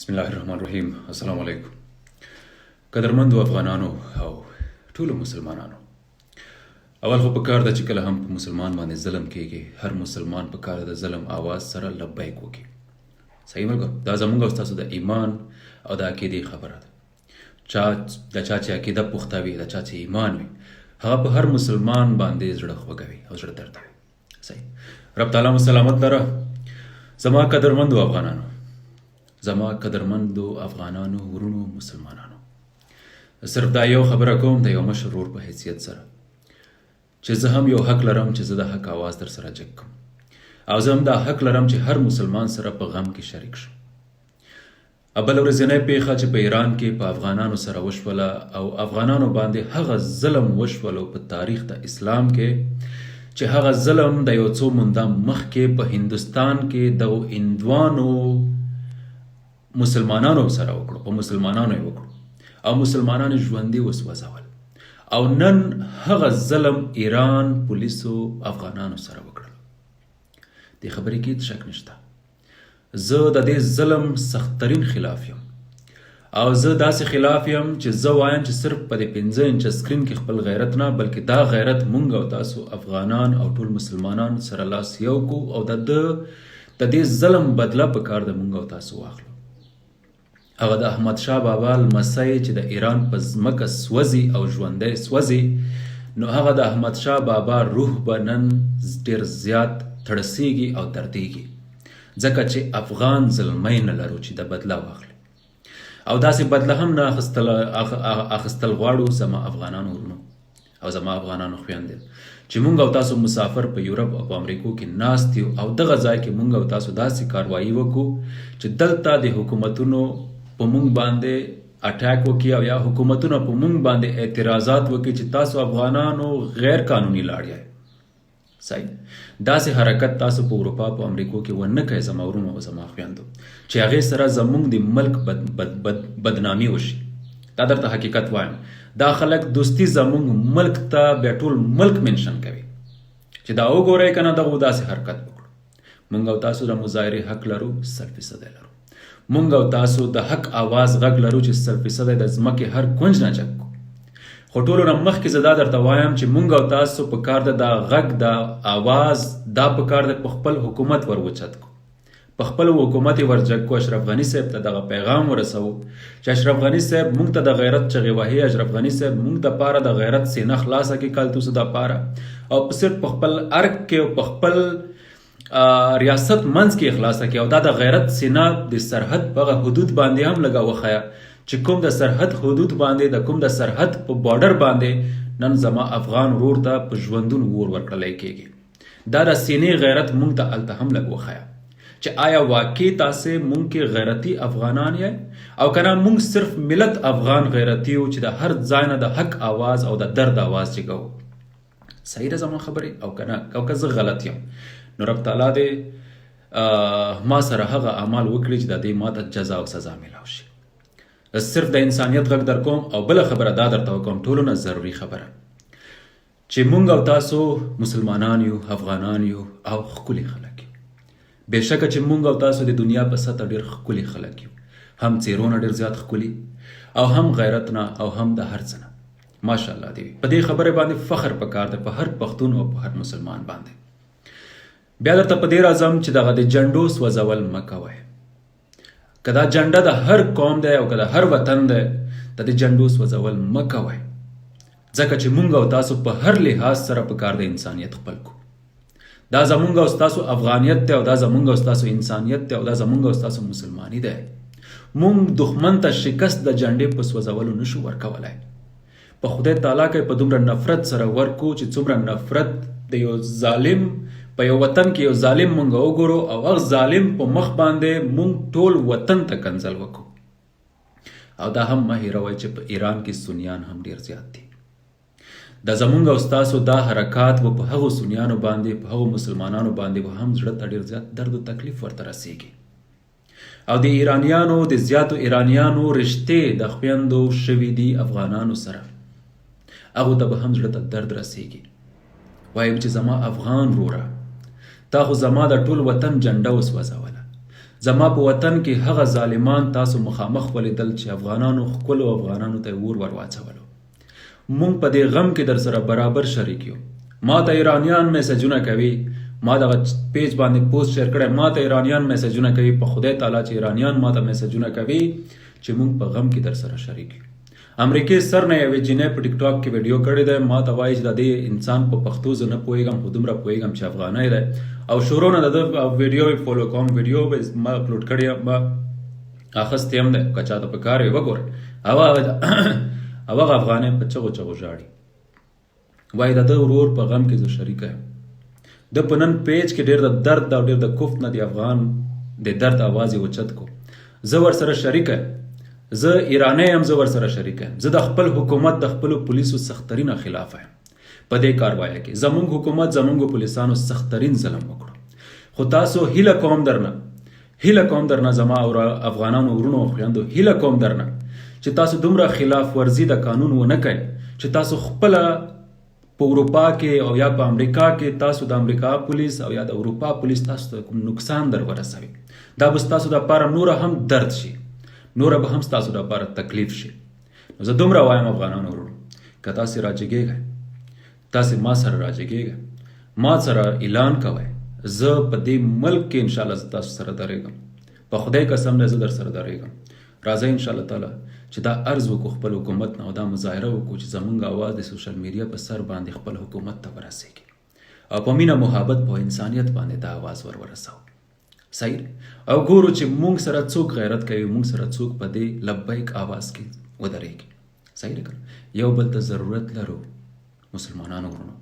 بسم الله الرحمن الرحیم. السلام علیکم. قدرمندو افغانانو او ټولو مسلمانانو، اول خو په کار ده چې کله هم په مسلمان باندې ظلم کېږي، هر مسلمان په کار ده د ظلم آواز سره لبیک وکړي. صحیح ملګرو، دا زموږ او ستاسو د ایمان او د عقیدې خبره ده. د چا چې عقیده پخته وي، د چا چې ایمان وي، هغه په هر مسلمان باندې زړه خوږوي او زړه دردوي. صحیح. رب تعالی مو سلامت لره. زما قدرمندو افغانانو، زما قدرمندو افغانانو، ورونو مسلمانانو، صرف دا یو خبره کوم د یو مشر ورور په حیثیت سره، چې زه هم یو حق لرم چې زه د حق آواز در سره جګ کوم، او زه هم دا حق لرم چې هر مسلمان سره په غم کې شریک شم. بله ورځنۍ پیښه چې په ایران کې په افغانانو سره وشوله او افغانانو باندې هغه ظلم وشولو په تاریخ د اسلام کې، چې هغه ظلم د یو څو مونده مخکې په هندوستان کې د هندوانو مسلمانانو سره وکړو، په مسلمانانو یې وکړو او مسلمانان ژوندي وسوځول، او نن هغه ظلم ایران پولیسو افغانانو سره وکړل. دې خبرې کې شک نشته. زه د دې ظلم سخت‌ترین خلاف یم، او زه داسې خلاف یم چې زه وایم چې صرف په دې 15 انچه سکرین کې خپل غیرت نه، بلکې دا غیرت مونږ او تاسو افغانان او ټول مسلمانان سره لاس یو کو او د دې ظلم بدله په کار د مونږ او تاسو واخلو. هغه د احمد شاه بابا لمسی چې د ایران په ځمکه سوځي او ژوندی سوځي، نو هغه د احمد شاه بابا روح به نن ډېر زیات تړسیږي او دردیږي، ځکه چې افغان زلمی نه لرو چې د بدله واخلي، او داسې بدله هم نه اخیستل غواړو زما افغانانو ورونو او زما افغانانو خویندې، چې مونږ او تاسو مسافر په یورپ او په امریکو کې ناست یو، او دغه ځای کې مونږ او تاسو داسې کاروایي وکړو چې دلته د حکومتونو په مونږ باندې اټیک وکړي، او یا حکومتونه په مونږ باندې اعتراضات وکړي چې تاسو افغانانو غیر قانوني لاړ. صحیح. داسې حرکت تاسو په اروپا په امریکو کې ونه کوئ زما ورونو او زما خویندو، چې هغې سره زمونږ د ملک بدنامي وشي. دا درته حقیقت وایم. دا خلک دوستي زمونږ ملک ته بیا ټول ملک منشن کوي چې دا وګورئ که نه دغو داسې حرکت وکړو. مونږ او تاسو د مظاهرې حق لرو، 100% لرو. مونږ او تاسو د حق آواز غږ لرو چې 100% د ځمکې هر کونج نه جګ کو. خو ټولو نه مخکې زه دا درته وایم چې مونږ او تاسو په کار ده دا غږ، دا آواز، دا په کار ده په خپل حکومت ور وچت کو، په خپل حکومت یې ور جګ کو. اشرف غني صاحب ته دغه پیغام ورسوو چې اشرف غني صاحب مونږ ته د غیرت چغې وهي، اشرف غني صاحب مونږ دپاره د غیرت سینه خلاصه کړي کلتوسو دپاره، او صرف په خپل ارګ کې او په خپل ریاست منځ کې اخلاصه کړي، او دا د غیرت سینه د سرحد په حدود باندې هم لګا وخیا، چې کوم د سرحد حدود باندې، د کوم د سرحد په بارډر باندې نن زما افغان ورور ته په ژوندون ور ورکړلی کېږي. دا د سینې غیرت مونږ ته هلته هم لږ وښیه چې آیا واقع تاسې مونږ کې غیرتي افغانان یې، او که نه مونږ صرف ملت افغان غیرتي یو چې د هر ځای نه د حق آواز او د درد آواز جګوو. صحیح ده زما خبرې؟ او که نه، او که زه غلط یم، نو رب تعالی دې ما سره هغه اعمال وکړي چې د دې ما ته جزا او سزا میلاو شي. صرف د انسانیت غږ در کوم، او بله خبره دا درته وکړم، ټولو نه ضروري خبره، چې مونږ او تاسو مسلمانان یو، افغانان یو او ښکلي خلک یو. بېشکه چې مونږ او تاسو د دنیا په سطح ډېر ښکلي خلک یو، هم څېرونه ډېر زیات ښکلي او هم غیرت نه او هم د هر څه نه. ماشاءالله دې په دې خبرې باندې فخر پکار دی په هر پښتون او په هر مسلمان باندې. بیا درته په دې راځم چې دغه د جنډو سوځول مه کوئ. که دا جنډه د هر قوم دی او که د هر وطن دی، د دې جنډو سوځول مه کوئ، ځکه چې مونږ او تاسو په هر لحاظ سره په کار د انسانیت خپل کو. دا زمونږ او ستاسو افغانیت دی، او دا زمونږ او ستاسو انسانیت دی، او دا زمونږ او ستاسو مسلمانی دی. مونږ دښمن ته شکست د جنډې په سوځولو نشو ورکولی. په خدای تعالی کې په دومره نفرت سره ورکو چې څومره نفرت د یو ظالم په یو وطن کې یو ظالم مونږ وګورو، او هغه ظالم په مخ باندې مونږ ټول وطن ته کنځل وکړو. او دا هم مه هېروئ چې په ایران کې سنیان هم ډېر زیات دي. د زمونږ او ستاسو دا حرکات و په هغو سنیانو باندې، په هغو مسلمانانو باندې و هم زړه ته ډېر زیات درد و تکلیف ورته رسېږي، او د ایرانیانو د زیاتو ایرانیانو رشتې د خویندو شوي دي افغانانو سره، هغو ته به هم زړه ته درد رسېږي. وایم چې زما افغان وروره، تا خو زما د ټول وطن جنډه وسوځوله، زما په وطن کې هغه ظالمان تاسو مخامخ ولیدل چې افغانانو خپلو افغانانو ته اور ور واچولو. مونږ په دې غم کې در سره برابر شریک یو. ما ته ایرانیان میسجونه کوي، ما دغه پیج باندې پوسټ شیر کړی، ما ته ایرانیان میسجونه کوي، په خدای تعالی چې ایرانیان ما ته میسجونه کوي چې مونږ په غم کې در سره شریک یو. امریکای سر نه یوې جینۍ په ټیک ټاک کې ویډیو کړی دی، ما ته وایي چې د دې انسان په پښتو زه نه پوهېږم، خو دومره پوهېږم چې افغانی دی، او شروع نه د ده ویډیو فالو کوم، ویډیو به ما اپلوډ کړی یم، ما اخیستی هم دی، که چاته په کار وي وګورئ. هغه افغانی په چغو چغو ژاړي، وایي د ده ورور په غم کې زه شریکه یم. د په نن پیج کې ډېر د درد او ډېر د کفت نه د افغان د درد آواز یې اوچت کو. زه ورسره شریکه یم، زه ایرانی یم، زه ورسره شریک یم. زه د خپل حکومت د خپلو پولیسو سخترینه خلاف یم په دې کاروایه کې. زمونږ حکومت زمونږ پولیسانو سخترین ظلم وکړو. خو تاسو هیله کوم درنه زما او افغانانو ورونو او خویندو هیله کوم درنه چې تاسو دومره خلاف ورزي د قانون ونه کوئ چې تاسو خپله په اروپا کې او یا په امریکا کې تاسو د امریکا پولیس او یا د اروپا پولیس تاسو ته کوم نقصان در ورسوي. دا به ستاسو دپاره نوره هم درد شي، نوره به هم ستاسو دپاره تکلیف شي. نو زه دومره وایم افغانانو ورونو، که تاسې راجګېږئ، تاسې ما سره راجګېږئ، ما سره اعلان کوئ، زه په دې ملک کې انشاءالله زه تاسو سره درېږم، په خدای قسم دی زه در سره درېږم. راځئ انشاءالله تعالی چې دا عرض وکړو خپل حکومت نه او دا مظاهره وکړو چې زمونږ اواز د سوشل میډیا په سر باندې خپل حکومت ته ورسېږي او په مینه محبت په انسانیت باندې دا اواز ورسوو. صحیح او ګورو چې مونږ سره څوک غیرت کوي، مونږ سره څوک په دې لبیک آواز کې ودرېږي. صحیح ده، یو بل ته ضرورت لرو مسلمانانو ورونو،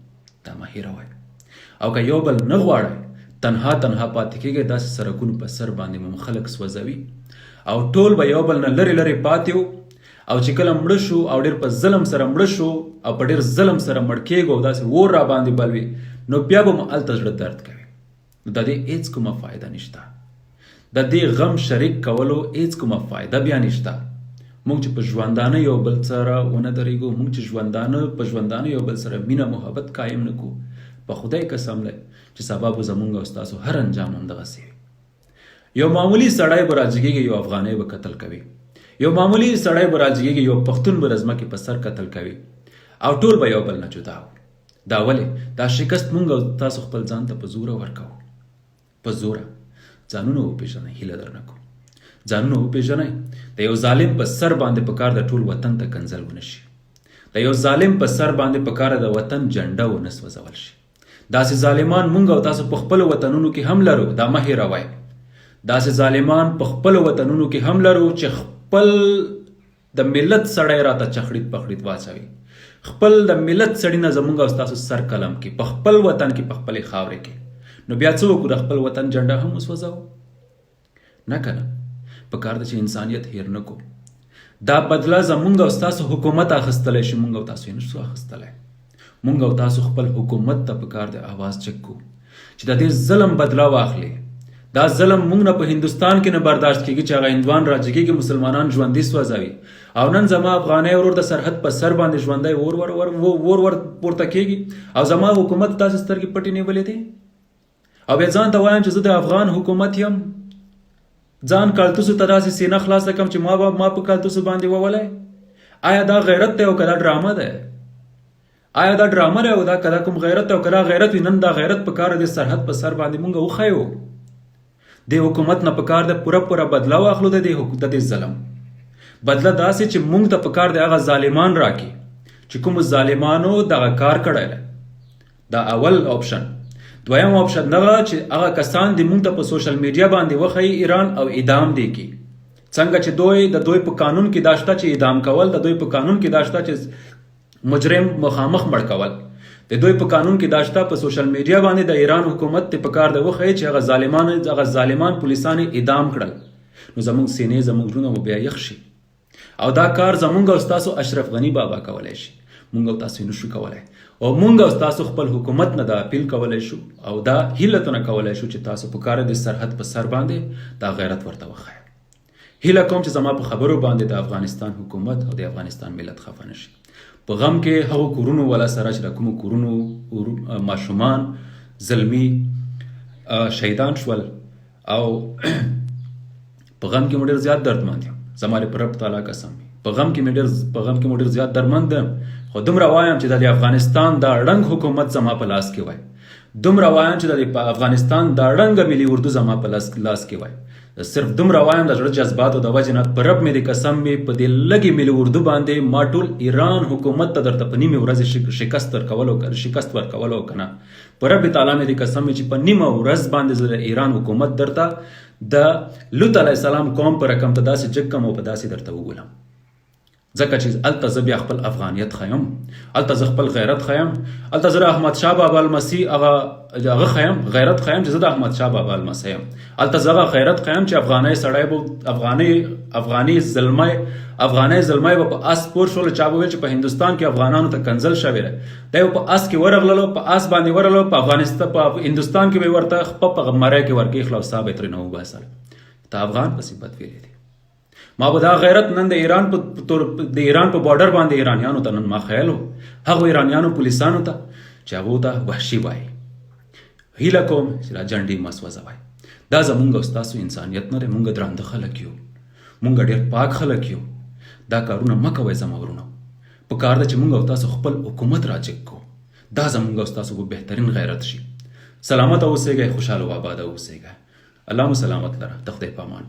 دا مه هېروئ. او که یو بل نه غواړئ، تنها پاتې کېږئ، داسې سرکونو په سر باندې مو خلک سوځوي او ټول به یو بل نه لرې لرې پاتې وو، او چې کله مړه شو او ډېر په ظلم سره مړه شو او په ډېر ظلم سره مړ کېږو او داسې اور را باندې بل وي، نو بیا به مو هلته زړه درد کوي. نو د دې هېڅ کومه فایده نشته، د دې غم شریک کولو هېڅ کومه فایده بیا نشته. موږ چې په ژوندانه یو بل سره ونه درېږو، موږ چې په ژوندانه یو بل سره مینه محبت قایم نه کړو، په خدای قسم دی چې سبا به زمونږ او ستاسو هر انجام همدغسې وي. یو معمولی سړی به راجګېږي، یو افغانی به قتل کوي، یو معمولی سړی به راجګېږي، یو پښتون به د ځمکې په سر قتل کوي او ټول به یو بل نه جدا وو. دا ولې؟ دا شکست موږ او تاسو خپل ځان ته په زوره ورکوو. په زوره ځانونه وپېژنئ، هیله درنه کوم، ځانونه وپېژنئ. د یو ظالم په سر باندې پکار د ټول وطن ته کنځل ونه شي، د یو ظالم په سر باندې پکار د وطن جنډه ونه سوځول شي. داسې ظالمان موږ او تاسو په خپلو وطنونو کې هم لرو، دا مه هېروئ. داسې ظالمان په خپلو وطنونو کې هم لرو چې خپل د ملت سړی راته چخړید پخړید واچوي، خپل د ملت سړي نه زمونږ او ستاسو سر قلم کې په خپل وطن کې په خپلې خاورې کې. نو بیا څه وکړو؟ د خپل وطن جنډه هم وسوځوو؟ نه که نه، پکار ده چې انسانیت هیر نه کو. دا بدله زمونږ او ستاسو حکومت اخیستلی شي، مونږ او تاسو یې نشو اخیستلی. مونږ او تاسو خپل حکومت ته پکار دی آواز چک کو چې د دې ظلم بدله واخلي. دا ظلم مونږ نه په هندوستان کې نه برداشت کېږي چې هغه هندوان راجګېږي، مسلمانان ژوندي سوځوي، او نن زما افغانی ورور د سرحد په سر باندې ژوندی اور پورته کېږي او زما حکومت تاسې سترګې پټې نیولې دي. او بیا ځان ته وایم چې زه د افغان حکومت یم، ځان کالتوسو ته داسې سینه خلاصه کړم چې ما په کالتوسو باندې وولی. آیا دا غیرت دی او که دا ډرامه ده؟ آیا دا ډرامه دی او دا که دا کوم غیرت دی او که دا غیرت وي؟ نن دا غیرت په کار دی سرحد په سر باندې مونږ وښیو. د حکومت نه پکار ده پوره بدله واخلو د دې ظلم بدله، داسې چې مونږ ته پکار دی هغه ظالمان راکړي چې کوم ظالمانو دغه کار کړی دی. دا اول آپشن. دویم آپشن دغه چې هغه کسان د مونږ ته په سوشل میډیا باندې وښیي ایران او اعدام دی کی، څنګه چې د دوی په قانون کې دا شته چې اعدام کول، د دوی په قانون کې دا شته چې مجرم مخامخ مړ کول، د دوی په قانون کې دا شته. په سوشل میډیا باندې د ایران حکومت ته پکار دی وښیي چې هغه ظالمان پولیسان اعدام کړل، نو زمونږ سینې زمونږ زړونه مو بیا یخ شي. او دا کار زمونږ او ستاسو اشرف غني بابا کولی شي، مونږ او تاسو یې نشو کولی. او مونږ او تاسو خپل حکومت نه دا اپیل کولی شو او دا هیله نه کولی شو چې تاسو په کار د سرحد په سر باندې دا غیرت ورته وښایئ. هیله کوم چې زما په خبرو باندې د افغانستان حکومت او د افغانستان ملت خفه نشي. په غم کې هغو کورونو والا سره چې د کومو کورونو ماشومان زلمي شهیدان شول او په غم کې مو ډېر زیات دردمند یم، زما په رب تعالی قسم په غم کې مو ډېر زیات دردمند یم، خو دومره وایم چې د افغانستان دا ړنګ حکومت زما په لاس کې وای، دومره وایم چې د افغانستان دا ړنګه ملي اردو زما په لاس کې وای، صرف دومره وایم د زړه جذباتو د وجې نه په رب مې د قسم مې په دې لږې ملي اردو باندې ما ټول ایران حکومت ته درته په نیمې ورځې شکست ورکولو که نه، په رب تعالی مې د قسم چې په نیمه ورځ باندې زه د ایران حکومت درته د لوط علیه السلام قوم په رقم ته داسې جګ کم او په داسې درته وګولم، ځکه چې هلته زه بیا خپل افغانیت ښیم، هلته زه خپل غیرت ښیم، هلته زه د احمدشاه بابا لمسی هغه ښیم غیرت ښیم چې زه د احمدشاه بابا لمسی یم، هلته زه هغه غیرت ښیم چې افغانی سړی به افغانی زلمی به په اس پور شول، چا به ویل چې په هندوستان کې افغانانو ته کنځل شوی دی، دی به په اس کې ورغللو، په اس باندې ورغلو، په هندوستان کې به ورته خپه په مرۍ کې ورکېښله او سا به یې ترېنه وباسل، ته افغان پسې بد ویلی دی. ما به دا غیرت نن د ایران په بارډر باندې ایرانیانو ته نن ما خیال و، هغو ایرانیانو پولیسانو ته چې هغو ته وحشي وایي. هیله کوم چې دا جنډې مه سوځوئ، دا زمونږ او ستاسو انسانیت نه دی، مونږ درانده خلک یو، مونږ ډېر پاک خلک یو، دا کارونه مه کوئ زما ورونو، په کار ده چې مونږ او تاسو خپل حکومت راچک کړو، دا زمونږ او ستاسو به بهترین غیرت شي. سلامت اوسئ، خوشحاله و آباده اوسئ، الله مو سلامت لره، د خدای په امان.